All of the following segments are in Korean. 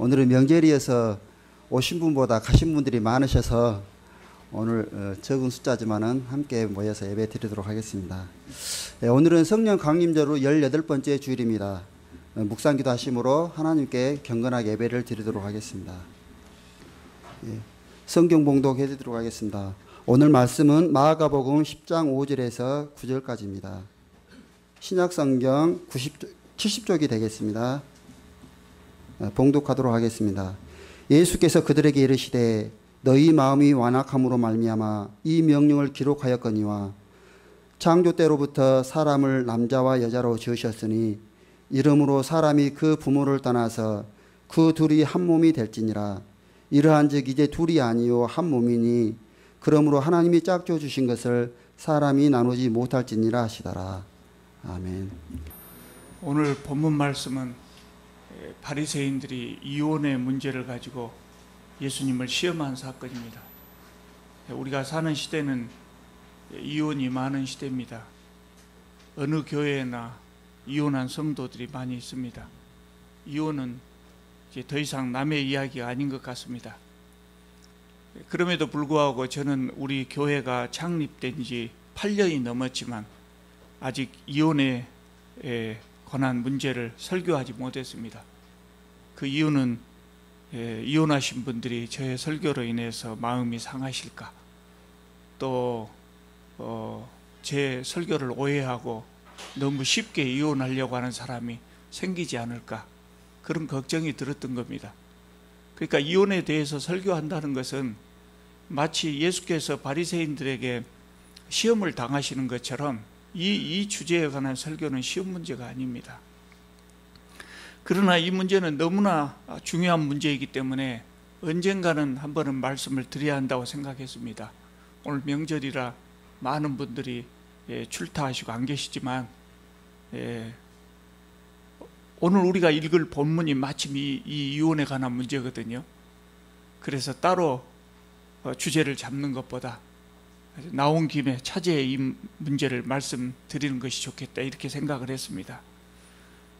오늘은 명절이어서 오신 분보다 가신 분들이 많으셔서 오늘 적은 숫자지만은 함께 모여서 예배 드리도록 하겠습니다. 오늘은 성령 강림절로 18번째 주일입니다. 묵상기도 하심으로 하나님께 경건하게 예배를 드리도록 하겠습니다. 성경 봉독해 드리도록 하겠습니다. 오늘 말씀은 마가복음 10장 5절에서 9절까지입니다. 신약성경 70쪽이 되겠습니다. 봉독하도록 하겠습니다. 예수께서 그들에게 이르시되 너희 마음이 완악함으로 말미암아 이 명령을 기록하였거니와 창조 때로부터 사람을 남자와 여자로 지으셨으니 이러므로 사람이 그 부모를 떠나서 그 둘이 한 몸이 될지니라. 이러한즉 이제 둘이 아니요 한 몸이니 그러므로 하나님이 짝져 주신 것을 사람이 나누지 못할지니라 하시더라. 아멘. 오늘 본문 말씀은 바리새인들이 이혼의 문제를 가지고 예수님을 시험한 사건입니다. 우리가 사는 시대는 이혼이 많은 시대입니다. 어느 교회나 이혼한 성도들이 많이 있습니다. 이혼은 이제 더 이상 남의 이야기가 아닌 것 같습니다. 그럼에도 불구하고 저는 우리 교회가 창립된 지 8년이 넘었지만 아직 이혼에 관한 문제를 설교하지 못했습니다. 그 이유는 이혼하신 분들이 저의 설교로 인해서 마음이 상하실까, 또 제 설교를 오해하고 너무 쉽게 이혼하려고 하는 사람이 생기지 않을까, 그런 걱정이 들었던 겁니다. 그러니까 이혼에 대해서 설교한다는 것은 마치 예수께서 바리새인들에게 시험을 당하시는 것처럼 이 주제에 관한 설교는 쉬운 문제가 아닙니다. 그러나 이 문제는 너무나 중요한 문제이기 때문에 언젠가는 한 번은 말씀을 드려야 한다고 생각했습니다. 오늘 명절이라 많은 분들이 출타하시고 안 계시지만 오늘 우리가 읽을 본문이 마침 이 이혼에 관한 문제거든요. 그래서 따로 주제를 잡는 것보다 나온 김에 차제에 이 문제를 말씀드리는 것이 좋겠다, 이렇게 생각을 했습니다.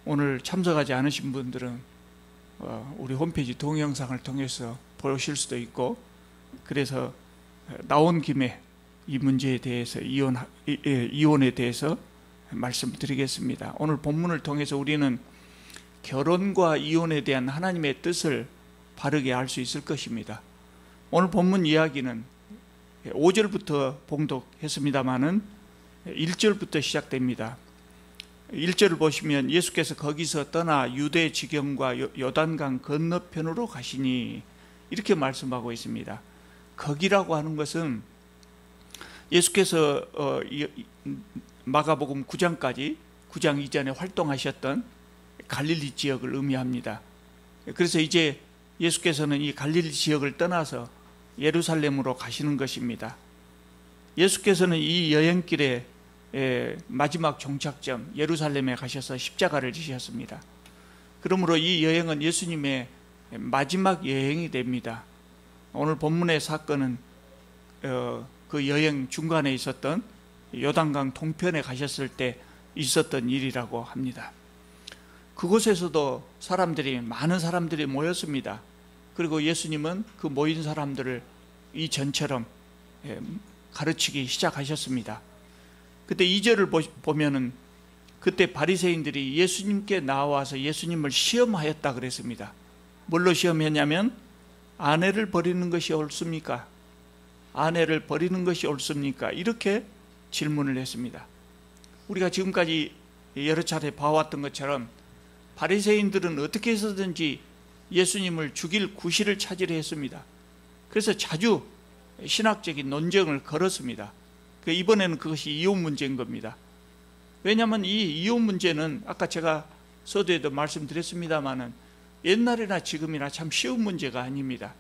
오늘 참석하지 않으신 분들은 우리 홈페이지 동영상을 통해서 보실 수도 있고, 그래서 나온 김에 이 문제에 대해서 이혼에 대해서 말씀드리겠습니다. 오늘 본문을 통해서 우리는 결혼과 이혼에 대한 하나님의 뜻을 바르게 알 수 있을 것입니다. 오늘 본문 이야기는 5절부터 봉독했습니다마는 1절부터 시작됩니다. 1절을 보시면 예수께서 거기서 떠나 유대 지경과 요단강 건너편으로 가시니, 이렇게 말씀하고 있습니다. 거기라고 하는 것은 예수께서 마가복음 9장까지 9장 이전에 활동하셨던 갈릴리 지역을 의미합니다. 그래서 이제 예수께서는 이 갈릴리 지역을 떠나서 예루살렘으로 가시는 것입니다. 예수께서는 이 여행길에 마지막 종착점 예루살렘에 가셔서 십자가를 지셨습니다. 그러므로 이 여행은 예수님의 마지막 여행이 됩니다. 오늘 본문의 사건은 그 여행 중간에 있었던 요단강 동편에 가셨을 때 있었던 일이라고 합니다. 그곳에서도 많은 사람들이 모였습니다. 그리고 예수님은 그 모인 사람들을 이전처럼 가르치기 시작하셨습니다. 그때 2절을 보면은 그때 바리새인들이 예수님께 나와서 예수님을 시험하였다 그랬습니다. 뭘로 시험했냐면 아내를 버리는 것이 옳습니까? 아내를 버리는 것이 옳습니까? 이렇게 질문을 했습니다. 우리가 지금까지 여러 차례 봐왔던 것처럼 바리새인들은 어떻게 해서든지 예수님을 죽일 구실을 찾으려 했습니다. 그래서 자주 신학적인 논쟁을 걸었습니다. 이번에는 그것이 이혼 문제인 겁니다. 왜냐하면 이 이혼 문제는 아까 제가 서두에도 말씀드렸습니다마는 옛날이나 지금이나 참 쉬운 문제가 아닙니다.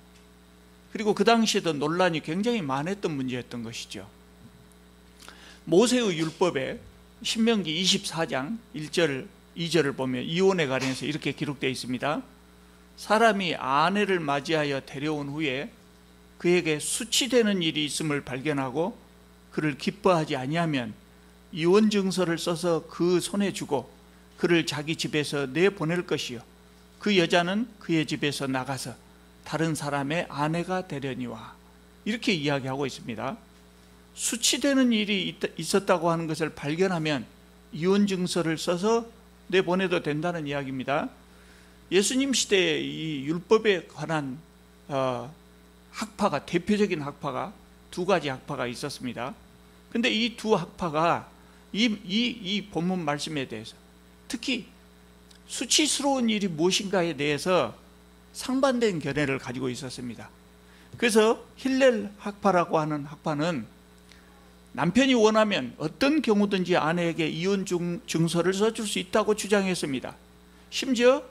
그리고 그 당시에도 논란이 굉장히 많았던 문제였던 것이죠. 모세의 율법에 신명기 24장 1절 2절을 보면 이혼에 관해서 이렇게 기록되어 있습니다. 사람이 아내를 맞이하여 데려온 후에 그에게 수치되는 일이 있음을 발견하고 그를 기뻐하지 아니하면 이혼 증서를 써서 그 손에 주고 그를 자기 집에서 내보낼 것이요 그 여자는 그의 집에서 나가서 다른 사람의 아내가 되려니와, 이렇게 이야기하고 있습니다. 수치되는 일이 있었다고 하는 것을 발견하면 이혼 증서를 써서 내보내도 된다는 이야기입니다. 예수님 시대에 이 율법에 관한 학파가, 대표적인 학파가 두 가지 학파가 있었습니다. 근데 이 두 학파가 이 본문 말씀에 대해서, 특히 수치스러운 일이 무엇인가에 대해서 상반된 견해를 가지고 있었습니다. 그래서 힐렐 학파라고 하는 학파는 남편이 원하면 어떤 경우든지 아내에게 이혼 증서를 써줄 수 있다고 주장했습니다. 심지어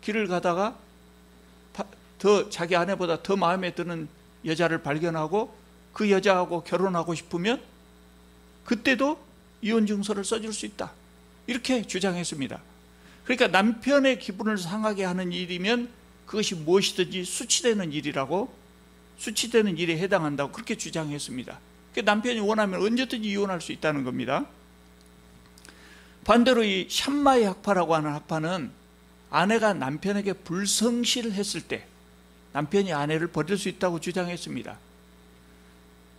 길을 가다가 자기 아내보다 더 마음에 드는 여자를 발견하고 그 여자하고 결혼하고 싶으면 그때도 이혼 증서를 써줄 수 있다, 이렇게 주장했습니다. 그러니까 남편의 기분을 상하게 하는 일이면 그것이 무엇이든지 수치되는 일에 해당한다고 그렇게 주장했습니다. 그러니까 남편이 원하면 언제든지 이혼할 수 있다는 겁니다. 반대로 이 샴마이 학파라고 하는 학파는 아내가 남편에게 불성실했을 때 남편이 아내를 버릴 수 있다고 주장했습니다.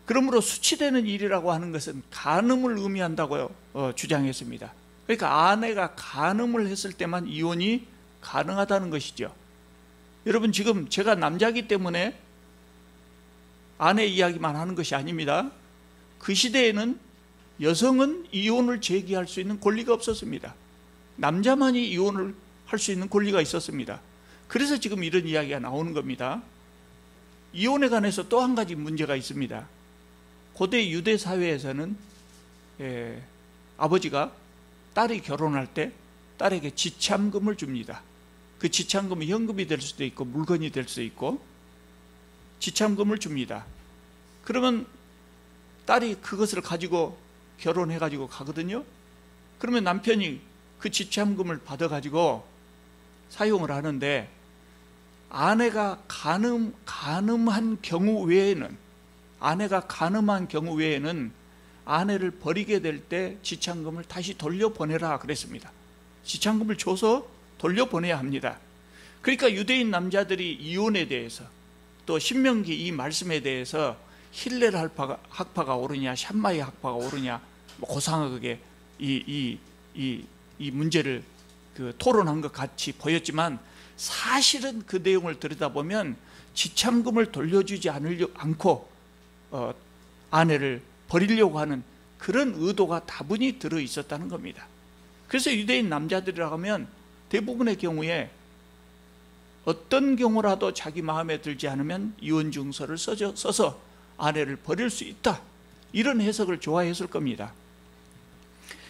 그러므로 수치되는 일이라고 하는 것은 간음을 의미한다고 주장했습니다. 그러니까 아내가 간음을 했을 때만 이혼이 가능하다는 것이죠. 여러분, 지금 제가 남자이기 때문에 아내 이야기만 하는 것이 아닙니다. 그 시대에는 여성은 이혼을 제기할 수 있는 권리가 없었습니다. 남자만이 이혼을 할 수 있는 권리가 있었습니다. 그래서 지금 이런 이야기가 나오는 겁니다. 이혼에 관해서 또 한 가지 문제가 있습니다. 고대 유대 사회에서는 아버지가 딸이 결혼할 때 딸에게 지참금을 줍니다. 그 지참금이 현금이 될 수도 있고 물건이 될 수도 있고 지참금을 줍니다. 그러면 딸이 그것을 가지고 결혼해가지고 가거든요. 그러면 남편이 그 지참금을 받아가지고 사용을 하는데, 아내가 간음한 경우 외에는 아내를 버리게 될 때 지참금을 다시 돌려보내라 그랬습니다. 지참금을 줘서 돌려보내야 합니다. 그러니까 유대인 남자들이 이혼에 대해서, 또 신명기 이 말씀에 대해서 힐렐 학파가 옳으냐 샴마이 학파가 옳으냐 고상하게 이 문제를 토론한 것 같이 보였지만, 사실은 그 내용을 들여다보면 지참금을 돌려주지 않고 아내를 버리려고 하는 그런 의도가 다분히 들어 있었다는 겁니다. 그래서 유대인 남자들이라고 하면 대부분의 경우에 어떤 경우라도 자기 마음에 들지 않으면 이혼 증서를 써서 아내를 버릴 수 있다, 이런 해석을 좋아했을 겁니다.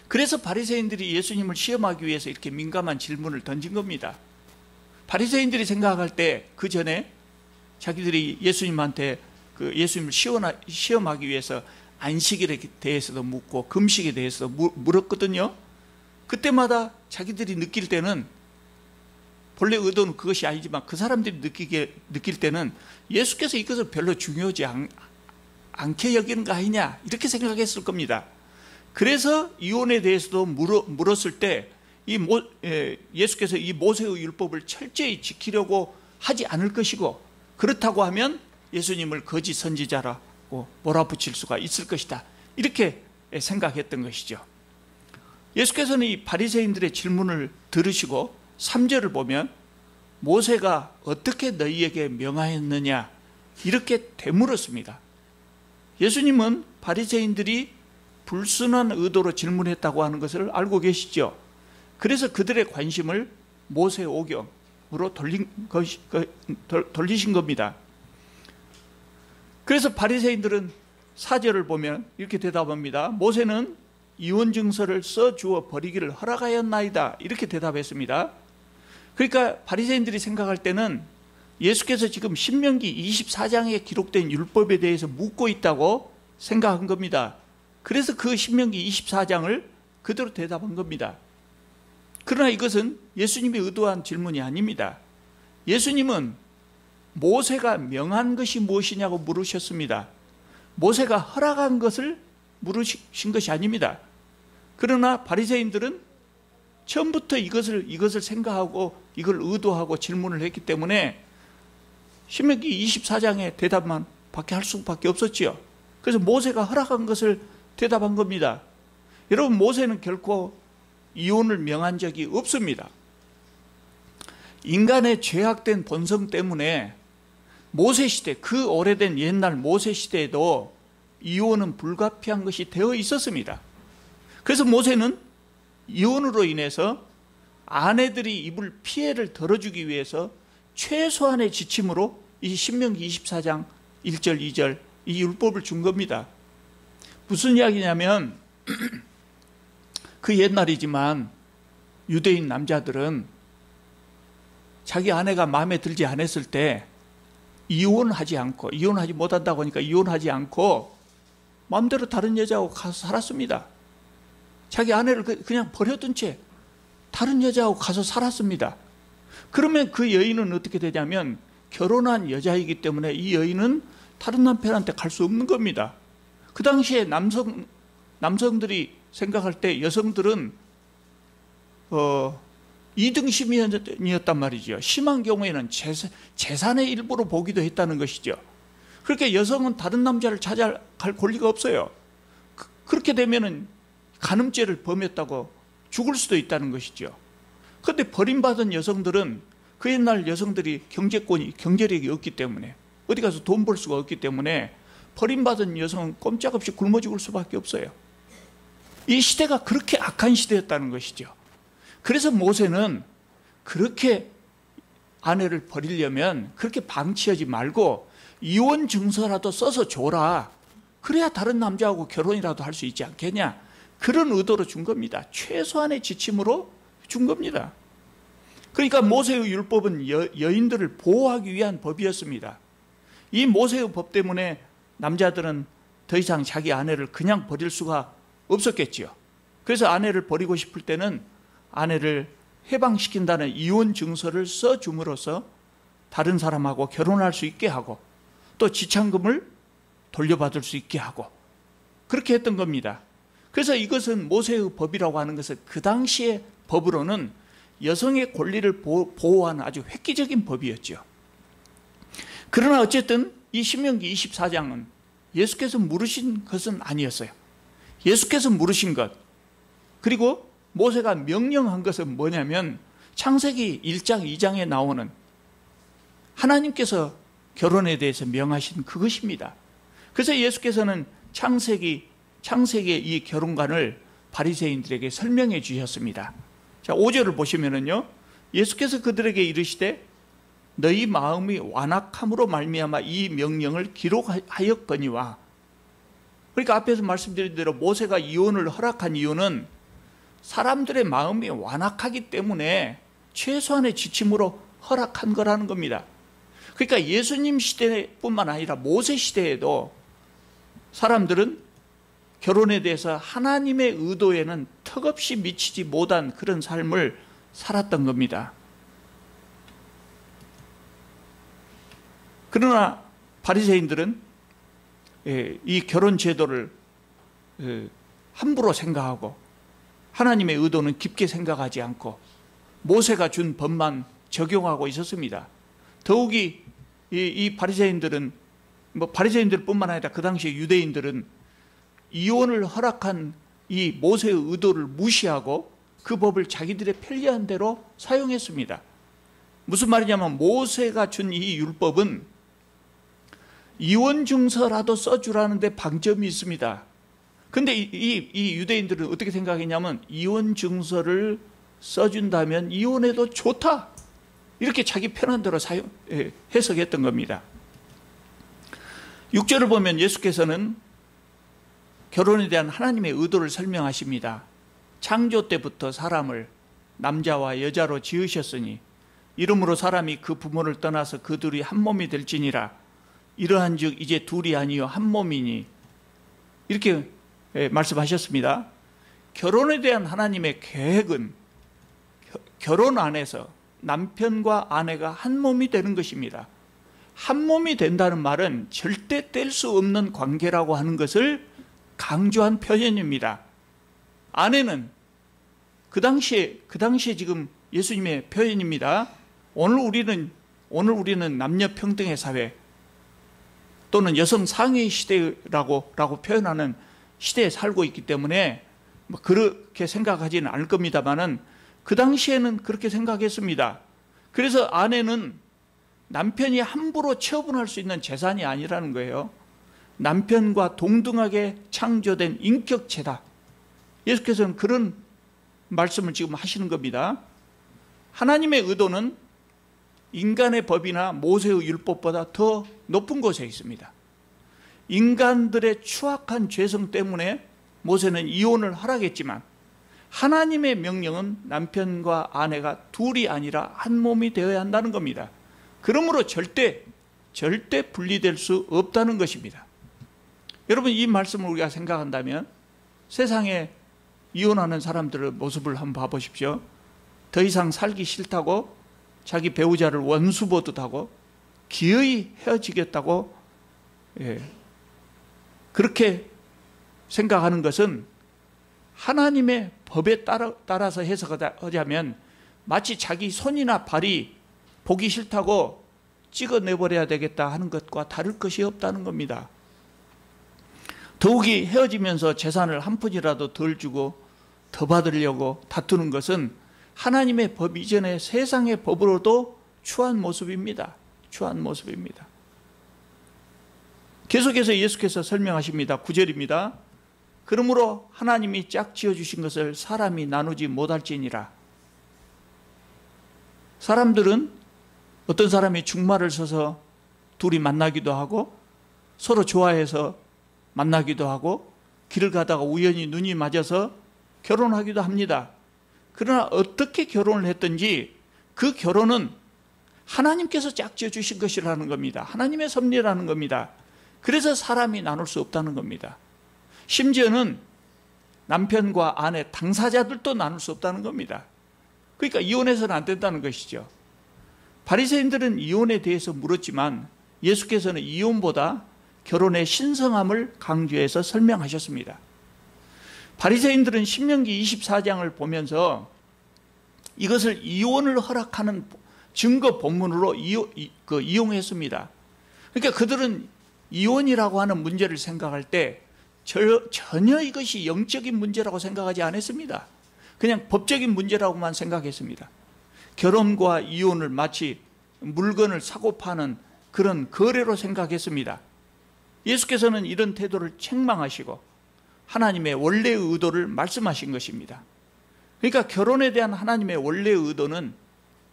그래서 바리새인들이 예수님을 시험하기 위해서 이렇게 민감한 질문을 던진 겁니다. 바리새인들이 생각할 때 그 전에 자기들이 예수님한테 예수님을 시험하기 위해서 안식일에 대해서도 묻고 금식에 대해서도 물었거든요. 그때마다 자기들이 느낄 때는, 본래 의도는 그것이 아니지만 그 사람들이 느낄 때는 예수께서 이것을 별로 중요하지 않게 여기는 거 아니냐, 이렇게 생각했을 겁니다. 그래서 이혼에 대해서도 물었을 때 예수께서 이 모세의 율법을 철저히 지키려고 하지 않을 것이고, 그렇다고 하면 예수님을 거짓 선지자라고 몰아붙일 수가 있을 것이다, 이렇게 생각했던 것이죠. 예수께서는 이 바리새인들의 질문을 들으시고 3절을 보면 모세가 어떻게 너희에게 명하였느냐, 이렇게 되물었습니다. 예수님은 바리새인들이 불순한 의도로 질문했다고 하는 것을 알고 계시죠. 그래서 그들의 관심을 모세 오경으로 돌리신 겁니다. 그래서 바리새인들은 4절을 보면 이렇게 대답합니다. 모세는 이혼 증서를 써주어 버리기를 허락하였나이다, 이렇게 대답했습니다. 그러니까 바리새인들이 생각할 때는 예수께서 지금 신명기 24장에 기록된 율법에 대해서 묻고 있다고 생각한 겁니다. 그래서 그 신명기 24장을 그대로 대답한 겁니다. 그러나 이것은 예수님이 의도한 질문이 아닙니다. 예수님은 모세가 명한 것이 무엇이냐고 물으셨습니다. 모세가 허락한 것을 물으신 것이 아닙니다. 그러나 바리새인들은 처음부터 이것을 생각하고 이걸 의도하고 질문을 했기 때문에 신명기 24장의 대답만 밖에 할 수밖에 없었지요. 그래서 모세가 허락한 것을 대답한 겁니다. 여러분, 모세는 결코 이혼을 명한 적이 없습니다. 인간의 죄악된 본성 때문에 모세 시대, 그 오래된 옛날 모세 시대에도 이혼은 불가피한 것이 되어 있었습니다. 그래서 모세는 이혼으로 인해서 아내들이 입을 피해를 덜어주기 위해서 최소한의 지침으로 이 신명기 24장 1절 2절 이 율법을 준 겁니다. 무슨 이야기냐면 그 옛날이지만 유대인 남자들은 자기 아내가 마음에 들지 않았을 때 이혼하지 못한다고 하니까 이혼하지 않고 마음대로 다른 여자하고 가서 살았습니다. 자기 아내를 그냥 버려둔 채 다른 여자하고 가서 살았습니다. 그러면 그 여인은 어떻게 되냐면 결혼한 여자이기 때문에 이 여인은 다른 남편한테 갈 수 없는 겁니다. 그 당시에 남성들이 생각할 때 여성들은 2등심이었단 말이죠. 심한 경우에는 재산의 일부로 보기도 했다는 것이죠. 그렇게 여성은 다른 남자를 찾아갈 권리가 없어요. 그렇게 되면은 간음죄를 범했다고 죽을 수도 있다는 것이죠. 그런데 버림받은 여성들은 그 옛날 여성들이 경제력이 없기 때문에 어디 가서 돈 벌 수가 없기 때문에 버림받은 여성은 꼼짝없이 굶어 죽을 수밖에 없어요. 이 시대가 그렇게 악한 시대였다는 것이죠. 그래서 모세는 그렇게 아내를 버리려면 그렇게 방치하지 말고 이혼 증서라도 써서 줘라. 그래야 다른 남자하고 결혼이라도 할 수 있지 않겠냐. 그런 의도로 준 겁니다. 최소한의 지침으로 준 겁니다. 그러니까 모세의 율법은 여인들을 보호하기 위한 법이었습니다. 이 모세의 법 때문에 남자들은 더 이상 자기 아내를 그냥 버릴 수가 없었겠지요. 그래서 아내를 버리고 싶을 때는 아내를 해방시킨다는 이혼 증서를 써줌으로써 다른 사람하고 결혼할 수 있게 하고 또 지참금을 돌려받을 수 있게 하고 그렇게 했던 겁니다. 그래서 이것은 모세의 법이라고 하는 것은 그 당시의 법으로는 여성의 권리를 보호하는 아주 획기적인 법이었죠. 그러나 어쨌든 이 신명기 24장은 예수께서 물으신 것은 아니었어요. 예수께서 물으신 것, 그리고 모세가 명령한 것은 뭐냐면 창세기 1장 2장에 나오는 하나님께서 결혼에 대해서 명하신 그것입니다. 그래서 예수께서는 창세기의 이 결혼관을 바리새인들에게 설명해 주셨습니다. 자, 5절을 보시면은요, 예수께서 그들에게 이르시되 너희 마음이 완악함으로 말미암아 이 명령을 기록하였거니와. 그러니까 앞에서 말씀드린 대로 모세가 이혼을 허락한 이유는 사람들의 마음이 완악하기 때문에 최소한의 지침으로 허락한 거라는 겁니다. 그러니까 예수님 시대뿐만 아니라 모세 시대에도 사람들은 결혼에 대해서 하나님의 의도에는 턱없이 미치지 못한 그런 삶을 살았던 겁니다. 그러나 바리새인들은 이 결혼 제도를 함부로 생각하고 하나님의 의도는 깊게 생각하지 않고 모세가 준 법만 적용하고 있었습니다. 더욱이 이 바리새인들은 바리새인들뿐만 아니라 그 당시에 유대인들은 이혼을 허락한 이 모세의 의도를 무시하고 그 법을 자기들의 편리한 대로 사용했습니다. 무슨 말이냐면 모세가 준 이 율법은 이혼 증서라도 써주라는데 방점이 있습니다. 근데 이 유대인들은 어떻게 생각했냐면 이혼 증서를 써준다면 이혼해도 좋다, 이렇게 자기 편한 대로 해석했던 겁니다. 6절을 보면 예수께서는 결혼에 대한 하나님의 의도를 설명하십니다. 창조 때부터 사람을 남자와 여자로 지으셨으니 이름으로 사람이 그 부모를 떠나서 그 둘이 한 몸이 될지니라. 이러한즉 이제 둘이 아니요 한 몸이니. 이렇게 말씀하셨습니다. 결혼에 대한 하나님의 계획은 결혼 안에서 남편과 아내가 한 몸이 되는 것입니다. 한 몸이 된다는 말은 절대 뗄 수 없는 관계라고 하는 것을 강조한 표현입니다. 아내는 그 당시에 지금 예수님의 표현입니다. 오늘 우리는 남녀 평등의 사회 또는 여성 상위 시대라고 표현하는 시대에 살고 있기 때문에 뭐 그렇게 생각하지는 않을 겁니다만은 그 당시에는 그렇게 생각했습니다. 그래서 아내는 남편이 함부로 처분할 수 있는 재산이 아니라는 거예요. 남편과 동등하게 창조된 인격체다. 예수께서는 그런 말씀을 지금 하시는 겁니다. 하나님의 의도는 인간의 법이나 모세의 율법보다 더 높은 곳에 있습니다. 인간들의 추악한 죄성 때문에 모세는 이혼을 하라겠지만 하나님의 명령은 남편과 아내가 둘이 아니라 한 몸이 되어야 한다는 겁니다. 그러므로 절대 분리될 수 없다는 것입니다. 여러분, 이 말씀을 우리가 생각한다면 세상에 이혼하는 사람들의 모습을 한번 봐보십시오. 더 이상 살기 싫다고 자기 배우자를 원수 보듯하고 기어이 헤어지겠다고 그렇게 생각하는 것은 하나님의 법에 따라서 해석하자면 마치 자기 손이나 발이 보기 싫다고 찍어내버려야 되겠다 하는 것과 다를 것이 없다는 겁니다. 더욱이 헤어지면서 재산을 한 푼이라도 덜 주고 더 받으려고 다투는 것은 하나님의 법 이전의 세상의 법으로도 추한 모습입니다. 추한 모습입니다. 계속해서 예수께서 설명하십니다. 9절입니다. 그러므로 하나님이 짝지어 주신 것을 사람이 나누지 못할지니라. 사람들은 어떤 사람이 중말을 서서 둘이 만나기도 하고 서로 좋아해서 만나기도 하고 길을 가다가 우연히 눈이 맞아서 결혼하기도 합니다. 그러나 어떻게 결혼을 했든지 그 결혼은 하나님께서 짝지어 주신 것이라는 겁니다. 하나님의 섭리라는 겁니다. 그래서 사람이 나눌 수 없다는 겁니다. 심지어는 남편과 아내 당사자들도 나눌 수 없다는 겁니다. 그러니까 이혼해서는 안 된다는 것이죠. 바리새인들은 이혼에 대해서 물었지만 예수께서는 이혼보다 결혼의 신성함을 강조해서 설명하셨습니다. 바리새인들은 신명기 24장을 보면서 이것을 이혼을 허락하는 증거 본문으로 이용했습니다. 그러니까 그들은 이혼이라고 하는 문제를 생각할 때 전혀 이것이 영적인 문제라고 생각하지 않았습니다. 그냥 법적인 문제라고만 생각했습니다. 결혼과 이혼을 마치 물건을 사고 파는 그런 거래로 생각했습니다. 예수께서는 이런 태도를 책망하시고 하나님의 원래의 의도를 말씀하신 것입니다. 그러니까 결혼에 대한 하나님의 원래의 의도는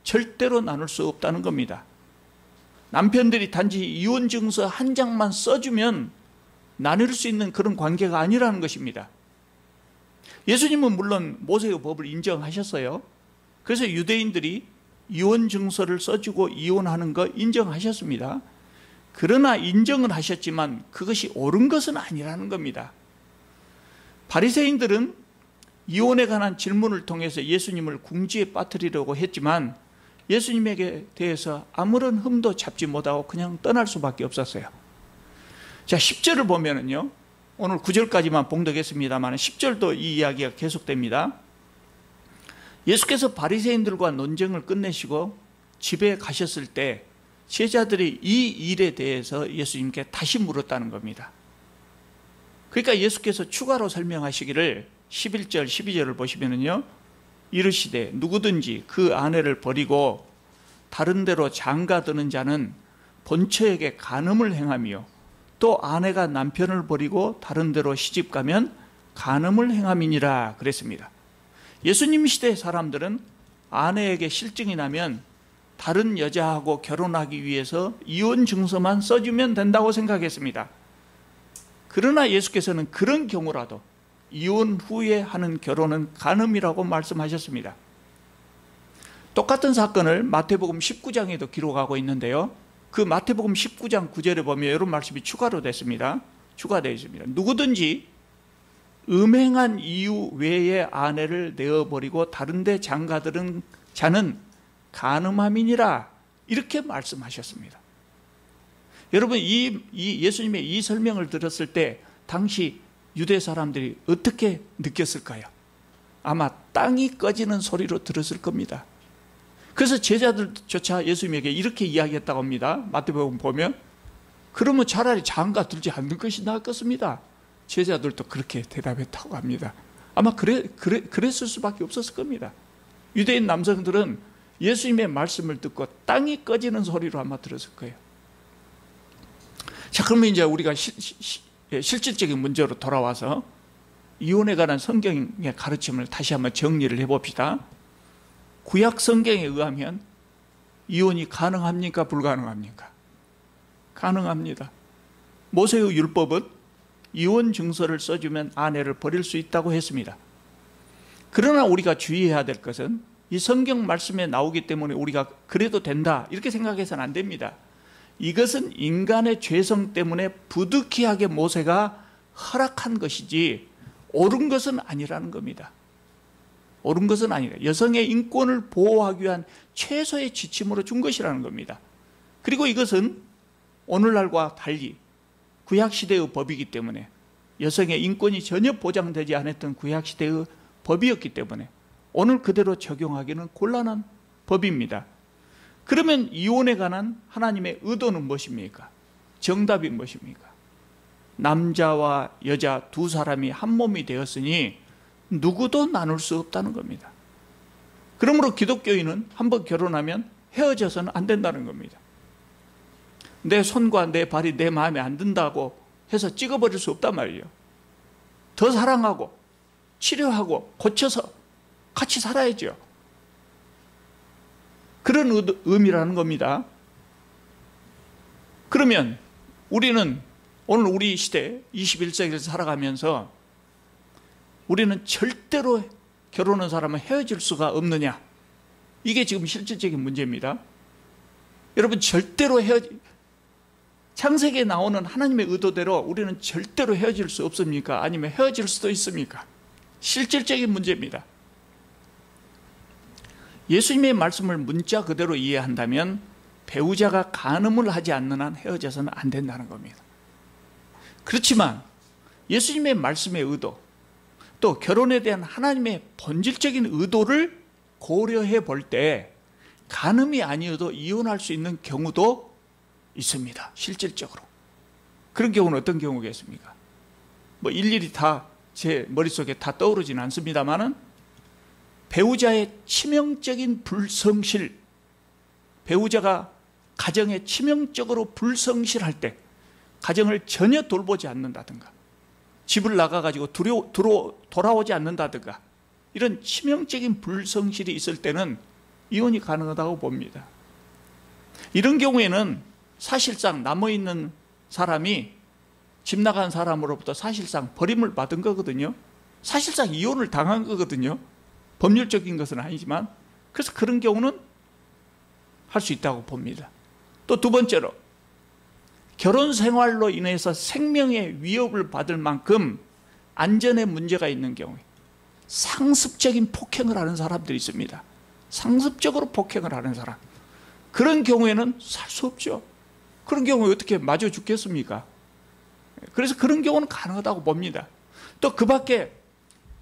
절대로 나눌 수 없다는 겁니다. 남편들이 단지 이혼 증서 한 장만 써주면 나눌 수 있는 그런 관계가 아니라는 것입니다. 예수님은 물론 모세의 법을 인정하셨어요. 그래서 유대인들이 이혼 증서를 써주고 이혼하는 거 인정하셨습니다. 그러나 인정은 하셨지만 그것이 옳은 것은 아니라는 겁니다. 바리새인들은 이혼에 관한 질문을 통해서 예수님을 궁지에 빠뜨리려고 했지만 예수님에게 대해서 아무런 흠도 잡지 못하고 그냥 떠날 수밖에 없었어요. 자, 10절을 보면은요, 오늘 9절까지만 봉독했습니다만 10절도 이 이야기가 계속됩니다. 예수께서 바리새인들과 논쟁을 끝내시고 집에 가셨을 때 제자들이 이 일에 대해서 예수님께 다시 물었다는 겁니다. 그러니까 예수께서 추가로 설명하시기를 11절, 12절을 보시면은요, 이르시되 누구든지 그 아내를 버리고 다른 데로 장가드는 자는 본처에게 간음을 행하며 또 아내가 남편을 버리고 다른 데로 시집가면 간음을 행함이니라 그랬습니다. 예수님 시대 사람들은 아내에게 실증이 나면 다른 여자하고 결혼하기 위해서 이혼 증서만 써주면 된다고 생각했습니다. 그러나 예수께서는 그런 경우라도 이혼 후에 하는 결혼은 간음이라고 말씀하셨습니다. 똑같은 사건을 마태복음 19장에도 기록하고 있는데요, 그 마태복음 19장 9절에 보면 이런 말씀이 추가되어 있습니다. 누구든지 음행한 이유 외에 아내를 내어버리고 다른 데 장가들은 자는 간음함이니라, 이렇게 말씀하셨습니다. 여러분, 예수님의 이 설명을 들었을 때 당시 유대 사람들이 어떻게 느꼈을까요? 아마 땅이 꺼지는 소리로 들었을 겁니다. 그래서 제자들조차 예수님에게 이렇게 이야기했다고 합니다. 마태복음 보면 그러면 차라리 장가 들지 않는 것이 나았겠습니다. 제자들도 그렇게 대답했다고 합니다. 아마 그랬을 수밖에 없었을 겁니다. 유대인 남성들은 예수님의 말씀을 듣고 땅이 꺼지는 소리로 아마 들었을 거예요. 자, 그러면 이제 우리가 실질적인 문제로 돌아와서 이혼에 관한 성경의 가르침을 다시 한번 정리를 해봅시다. 구약 성경에 의하면 이혼이 가능합니까? 불가능합니까? 가능합니다. 모세의 율법은 이혼 증서를 써주면 아내를 버릴 수 있다고 했습니다. 그러나 우리가 주의해야 될 것은 이 성경 말씀에 나오기 때문에 우리가 그래도 된다 이렇게 생각해서는 안 됩니다. 이것은 인간의 죄성 때문에 부득이하게 모세가 허락한 것이지 옳은 것은 아니라는 겁니다. 옳은 것은 아니라 여성의 인권을 보호하기 위한 최소의 지침으로 준 것이라는 겁니다. 그리고 이것은 오늘날과 달리 구약시대의 법이기 때문에 여성의 인권이 전혀 보장되지 않았던 구약시대의 법이었기 때문에 오늘 그대로 적용하기는 곤란한 법입니다. 그러면 이혼에 관한 하나님의 의도는 무엇입니까? 정답이 무엇입니까? 남자와 여자 두 사람이 한 몸이 되었으니 누구도 나눌 수 없다는 겁니다. 그러므로 기독교인은 한번 결혼하면 헤어져서는 안 된다는 겁니다. 내 손과 내 발이 내 마음에 안 든다고 해서 찍어버릴 수 없단 말이에요. 더 사랑하고 치료하고 고쳐서 같이 살아야죠. 그런 의미라는 겁니다. 그러면 우리는 오늘 우리 시대 21세기를 살아가면서 우리는 절대로 결혼한 사람은 헤어질 수가 없느냐? 이게 지금 실질적인 문제입니다. 여러분 절대로 창세기에 나오는 하나님의 의도대로 우리는 절대로 헤어질 수 없습니까? 아니면 헤어질 수도 있습니까? 실질적인 문제입니다. 예수님의 말씀을 문자 그대로 이해한다면 배우자가 간음을 하지 않는 한 헤어져서는 안 된다는 겁니다. 그렇지만 예수님의 말씀의 의도 또 결혼에 대한 하나님의 본질적인 의도를 고려해 볼 때 간음이 아니어도 이혼할 수 있는 경우도 있습니다. 실질적으로. 그런 경우는 어떤 경우겠습니까? 일일이 다 제 머릿속에 다 떠오르지는 않습니다만은 배우자의 치명적인 불성실, 배우자가 가정에 치명적으로 불성실할 때 가정을 전혀 돌보지 않는다든가 집을 나가가지고 돌아오지 않는다든가 이런 치명적인 불성실이 있을 때는 이혼이 가능하다고 봅니다. 이런 경우에는 사실상 남아있는 사람이 집 나간 사람으로부터 사실상 버림을 받은 거거든요. 사실상 이혼을 당한 거거든요. 법률적인 것은 아니지만 그래서 그런 경우는 할 수 있다고 봅니다. 또 두 번째로 결혼 생활로 인해서 생명의 위협을 받을 만큼 안전에 문제가 있는 경우에 상습적인 폭행을 하는 사람들이 있습니다. 상습적으로 폭행을 하는 사람. 그런 경우에는 살 수 없죠. 그런 경우에 어떻게 맞아 죽겠습니까? 그래서 그런 경우는 가능하다고 봅니다. 또 그 밖에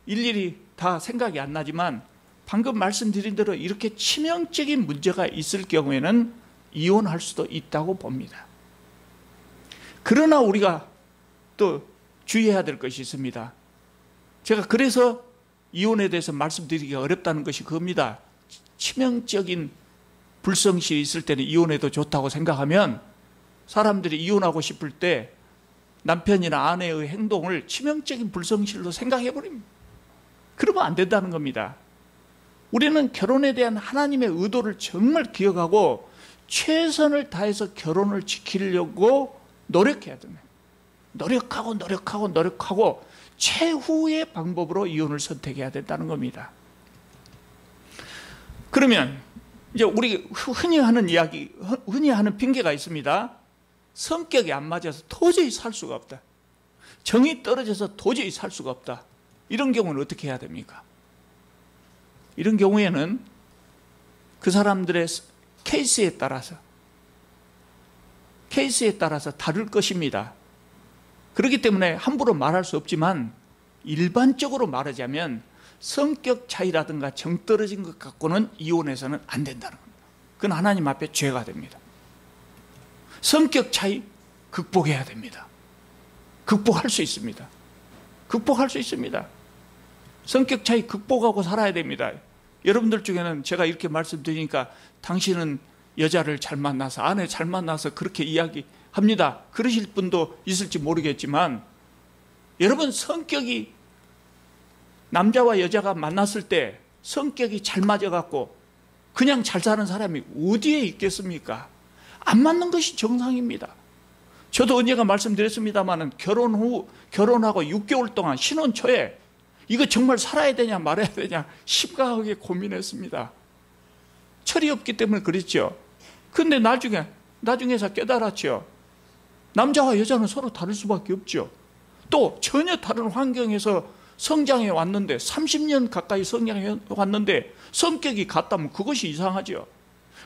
일일이 다 생각이 안 나지만 방금 말씀드린 대로 이렇게 치명적인 문제가 있을 경우에는 이혼할 수도 있다고 봅니다. 그러나 우리가 또 주의해야 될 것이 있습니다. 제가 그래서 이혼에 대해서 말씀드리기가 어렵다는 것이 그겁니다. 치명적인 불성실이 있을 때는 이혼해도 좋다고 생각하면 사람들이 이혼하고 싶을 때 남편이나 아내의 행동을 치명적인 불성실로 생각해버립니다. 그러면 안 된다는 겁니다. 우리는 결혼에 대한 하나님의 의도를 정말 기억하고 최선을 다해서 결혼을 지키려고 노력해야 됩니다. 노력하고 최후의 방법으로 이혼을 선택해야 된다는 겁니다. 그러면 이제 우리 흔히 하는 핑계가 있습니다. 성격이 안 맞아서 도저히 살 수가 없다. 정이 떨어져서 도저히 살 수가 없다. 이런 경우는 어떻게 해야 됩니까? 이런 경우에는 그 사람들의 케이스에 따라서 다를 것입니다. 그렇기 때문에 함부로 말할 수 없지만 일반적으로 말하자면 성격 차이라든가 정 떨어진 것 갖고는 이혼해서는 안 된다는 겁니다. 그건 하나님 앞에 죄가 됩니다. 성격 차이 극복해야 됩니다. 극복할 수 있습니다. 극복할 수 있습니다. 성격 차이 극복하고 살아야 됩니다. 여러분들 중에는 제가 이렇게 말씀드리니까 당신은 여자를 잘 만나서, 아내 잘 만나서 그렇게 이야기합니다, 그러실 분도 있을지 모르겠지만, 여러분 성격이, 남자와 여자가 만났을 때 성격이 잘 맞아갖고 그냥 잘 사는 사람이 어디에 있겠습니까? 안 맞는 것이 정상입니다. 저도 언제가 말씀드렸습니다만, 결혼하고 6개월 동안 신혼 초에 이거 정말 살아야 되냐 말아야 되냐 심각하게 고민했습니다. 철이 없기 때문에 그랬죠. 근데 나중에서 깨달았죠. 남자와 여자는 서로 다를 수밖에 없죠. 또 전혀 다른 환경에서 성장해 왔는데, 30년 가까이 성장해 왔는데 성격이 같다면 그것이 이상하죠.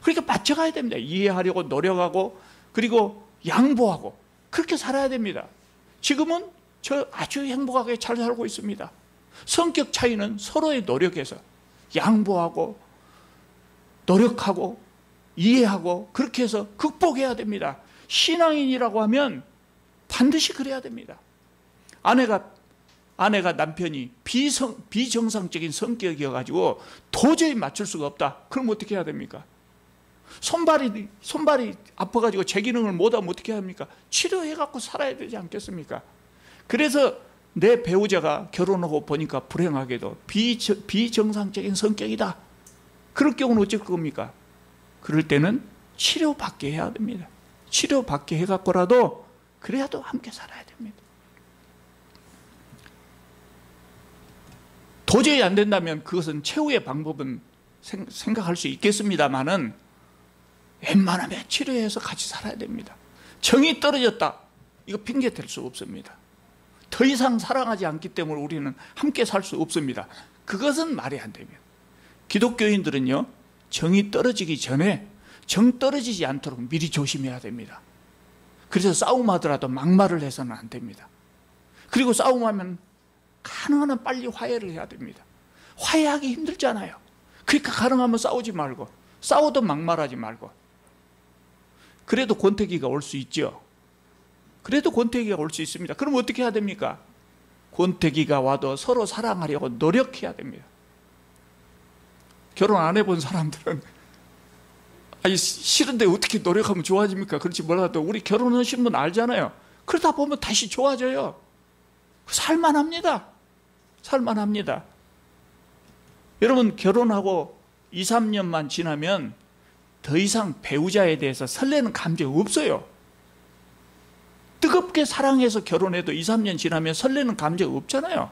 그러니까 맞춰가야 됩니다. 이해하려고 노력하고, 그리고 양보하고, 그렇게 살아야 됩니다. 지금은 저 아주 행복하게 잘 살고 있습니다. 성격 차이는 서로의 노력에서 양보하고 노력하고 이해하고 그렇게 해서 극복해야 됩니다. 신앙인이라고 하면 반드시 그래야 됩니다. 아내가 남편이 비정상적인 성격이어가지고 도저히 맞출 수가 없다. 그럼 어떻게 해야 됩니까? 손발이 아파가지고 제 기능을 못하면 어떻게 합니까? 치료해갖고 살아야 되지 않겠습니까? 그래서 내 배우자가 결혼하고 보니까 불행하게도 비정상적인 성격이다. 그럴 경우는 어쩔 겁니까? 그럴 때는 치료받게 해야 됩니다. 치료받게 해갖고라도 그래야도 함께 살아야 됩니다. 도저히 안 된다면 그것은 최후의 방법은 생각할 수 있겠습니다만은 웬만하면 치료해서 같이 살아야 됩니다. 정이 떨어졌다, 이거 핑계 댈 수 없습니다. 더 이상 사랑하지 않기 때문에 우리는 함께 살 수 없습니다. 그것은 말이 안 됩니다. 기독교인들은요, 정이 떨어지기 전에 정 떨어지지 않도록 미리 조심해야 됩니다. 그래서 싸움하더라도 막말을 해서는 안 됩니다. 그리고 싸움하면 가능한 한 빨리 화해를 해야 됩니다. 화해하기 힘들잖아요. 그러니까 가능하면 싸우지 말고, 싸워도 막말하지 말고. 그래도 권태기가 올 수 있죠. 그래도 권태기가 올 수 있습니다. 그럼 어떻게 해야 됩니까? 권태기가 와도 서로 사랑하려고 노력해야 됩니다. 결혼 안 해본 사람들은 아니 싫은데 어떻게 노력하면 좋아집니까? 그렇지 몰라도 우리 결혼하신 분 알잖아요. 그러다 보면 다시 좋아져요. 살만합니다. 살만합니다. 여러분 결혼하고 2, 3년만 지나면 더 이상 배우자에 대해서 설레는 감정이 없어요. 뜨겁게 사랑해서 결혼해도 2, 3년 지나면 설레는 감정이 없잖아요.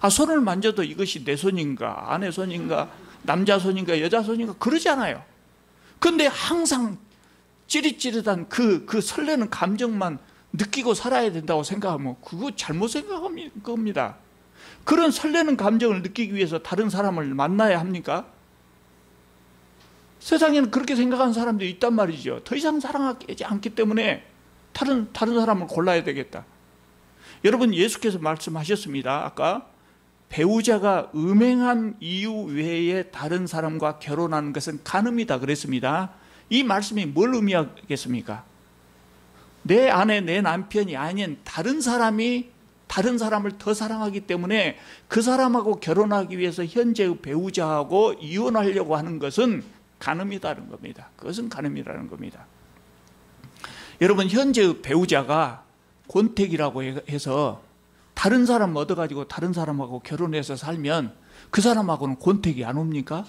손을 만져도 이것이 내 손인가, 아내 손인가, 남자 손인가, 여자 손인가 그러지 않아요. 근데 항상 찌릿찌릿한 그 설레는 감정만 느끼고 살아야 된다고 생각하면 그거 잘못 생각한 겁니다. 그런 설레는 감정을 느끼기 위해서 다른 사람을 만나야 합니까? 세상에는 그렇게 생각하는 사람들이 있단 말이죠. 더 이상 사랑하지 않기 때문에 다른 사람을 골라야 되겠다. 여러분 예수께서 말씀하셨습니다. 아까 배우자가 음행한 이유 외에 다른 사람과 결혼하는 것은 간음이다 그랬습니다. 이 말씀이 뭘 의미하겠습니까? 내 아내, 내 남편이 아닌 다른 사람이 다른 사람을 더 사랑하기 때문에 그 사람하고 결혼하기 위해서 현재의 배우자하고 이혼하려고 하는 것은 간음이라는 겁니다. 그것은 간음이라는 겁니다. 여러분 현재의 배우자가 권태기라고 해서 다른 사람 얻어가지고 다른 사람하고 결혼해서 살면 그 사람하고는 권태기 안 옵니까?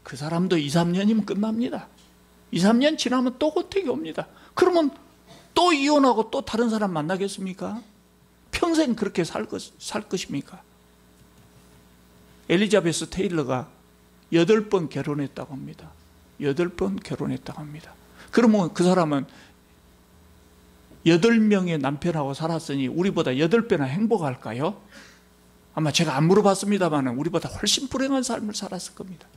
그 사람도 2, 3년이면 끝납니다. 2, 3년 지나면 또 권태기 옵니다. 그러면 또 이혼하고 또 다른 사람 만나겠습니까? 평생 그렇게 살 것입니까? 엘리자베스 테일러가 8번 결혼했다고 합니다. 8번 결혼했다고 합니다. 그러면 그 사람은 8명의 남편하고 살았으니 우리보다 8배나 행복할까요? 아마 제가 안 물어봤습니다만 우리보다 훨씬 불행한 삶을 살았을 겁니다.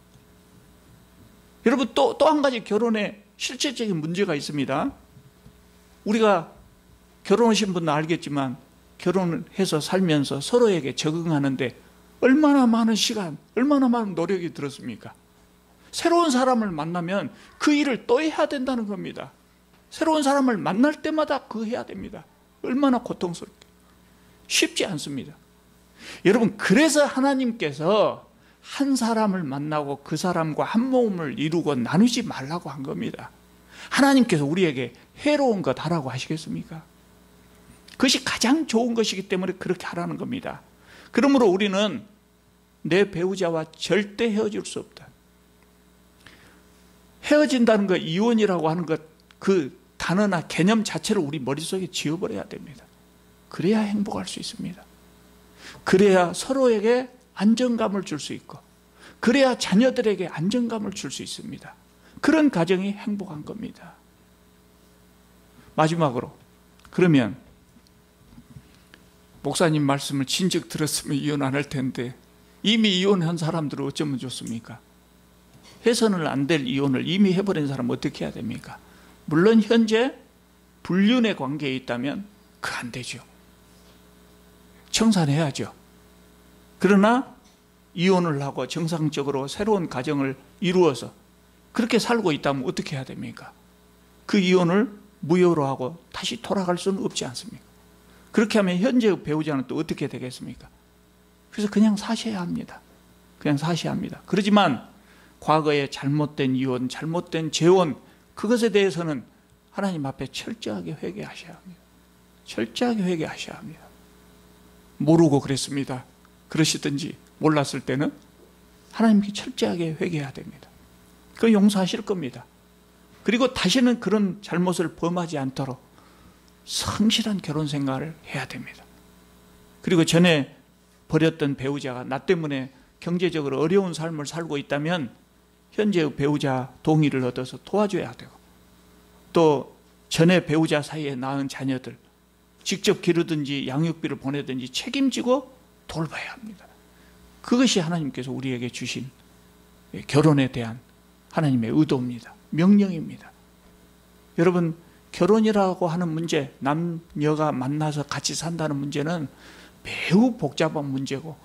여러분 또 한 가지 결혼에 실질적인 문제가 있습니다. 우리가 결혼하신 분은 알겠지만 결혼을 해서 살면서 서로에게 적응하는데 얼마나 많은 시간, 얼마나 많은 노력이 들었습니까? 새로운 사람을 만나면 그 일을 또 해야 된다는 겁니다. 새로운 사람을 만날 때마다 그거 해야 됩니다. 얼마나 고통스럽게. 쉽지 않습니다. 여러분, 그래서 하나님께서 한 사람을 만나고 그 사람과 한 몸을 이루고 나누지 말라고 한 겁니다. 하나님께서 우리에게 해로운 것 하라고 하시겠습니까? 그것이 가장 좋은 것이기 때문에 그렇게 하라는 겁니다. 그러므로 우리는 내 배우자와 절대 헤어질 수 없다. 헤어진다는 것, 이혼이라고 하는 것, 그 단어나 개념 자체를 우리 머릿속에 지워버려야 됩니다. 그래야 행복할 수 있습니다. 그래야 서로에게 안정감을 줄 수 있고, 그래야 자녀들에게 안정감을 줄 수 있습니다. 그런 가정이 행복한 겁니다. 마지막으로, 그러면 목사님 말씀을 진즉 들었으면 이혼 안 할 텐데 이미 이혼한 사람들은 어쩌면 좋습니까? 해서는 안 될 이혼을 이미 해버린 사람은 어떻게 해야 됩니까? 물론 현재 불륜의 관계에 있다면 그 안 되죠. 청산해야죠. 그러나 이혼을 하고 정상적으로 새로운 가정을 이루어서 그렇게 살고 있다면 어떻게 해야 됩니까? 그 이혼을 무효로 하고 다시 돌아갈 수는 없지 않습니까? 그렇게 하면 현재의 배우자는 또 어떻게 되겠습니까? 그래서 그냥 사셔야 합니다. 그냥 사셔야 합니다. 그렇지만 과거에 잘못된 이혼, 잘못된 재혼, 그것에 대해서는 하나님 앞에 철저하게 회개하셔야 합니다. 철저하게 회개하셔야 합니다. 모르고 그랬습니다. 그러시든지 몰랐을 때는 하나님께 철저하게 회개해야 됩니다. 그거 용서하실 겁니다. 그리고 다시는 그런 잘못을 범하지 않도록 성실한 결혼 생활을 해야 됩니다. 그리고 전에 버렸던 배우자가 나 때문에 경제적으로 어려운 삶을 살고 있다면 현재의 배우자 동의를 얻어서 도와줘야 되고, 또 전에 배우자 사이에 낳은 자녀들 직접 기르든지 양육비를 보내든지 책임지고 돌봐야 합니다. 그것이 하나님께서 우리에게 주신 결혼에 대한 하나님의 의도입니다. 명령입니다. 여러분, 결혼이라고 하는 문제, 남녀가 만나서 같이 산다는 문제는 매우 복잡한 문제고,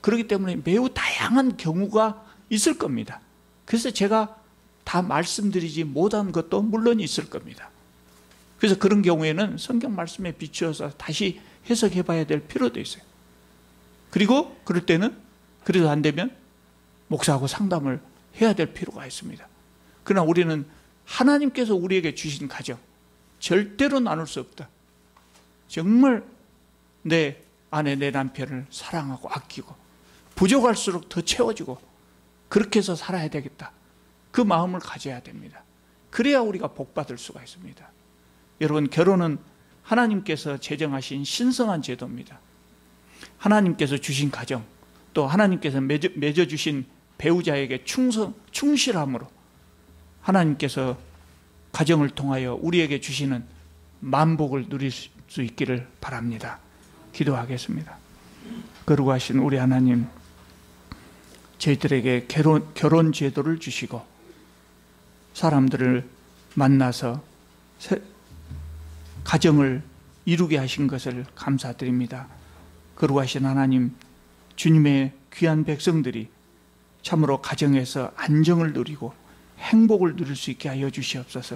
그렇기 때문에 매우 다양한 경우가 있을 겁니다. 그래서 제가 다 말씀드리지 못한 것도 물론 있을 겁니다. 그래서 그런 경우에는 성경 말씀에 비추어서 다시 해석해 봐야 될 필요도 있어요. 그리고 그럴 때는 그래도 안 되면 목사하고 상담을 해야 될 필요가 있습니다. 그러나 우리는 하나님께서 우리에게 주신 가정 절대로 나눌 수 없다. 정말 내 아내, 내 남편을 사랑하고 아끼고 부족할수록 더 채워주고 그렇게 해서 살아야 되겠다. 그 마음을 가져야 됩니다. 그래야 우리가 복받을 수가 있습니다. 여러분, 결혼은 하나님께서 제정하신 신성한 제도입니다. 하나님께서 주신 가정, 또 하나님께서 맺어주신 배우자에게 충실함으로 하나님께서 가정을 통하여 우리에게 주시는 만복을 누릴 수 있기를 바랍니다. 기도하겠습니다. 거룩하신 우리 하나님, 저희들에게 결혼 제도를 주시고 사람들을 만나서 가정을 이루게 하신 것을 감사드립니다. 거룩하신 하나님, 주님의 귀한 백성들이 참으로 가정에서 안정을 누리고 행복을 누릴 수 있게 하여 주시옵소서.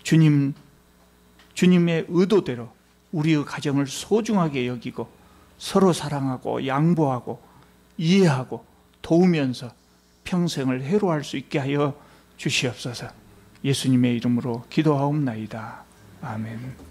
주님의 의도대로 우리의 가정을 소중하게 여기고 서로 사랑하고 양보하고 이해하고 도우면서 평생을 해로할 수 있게 하여 주시옵소서. 예수님의 이름으로 기도하옵나이다. 아멘.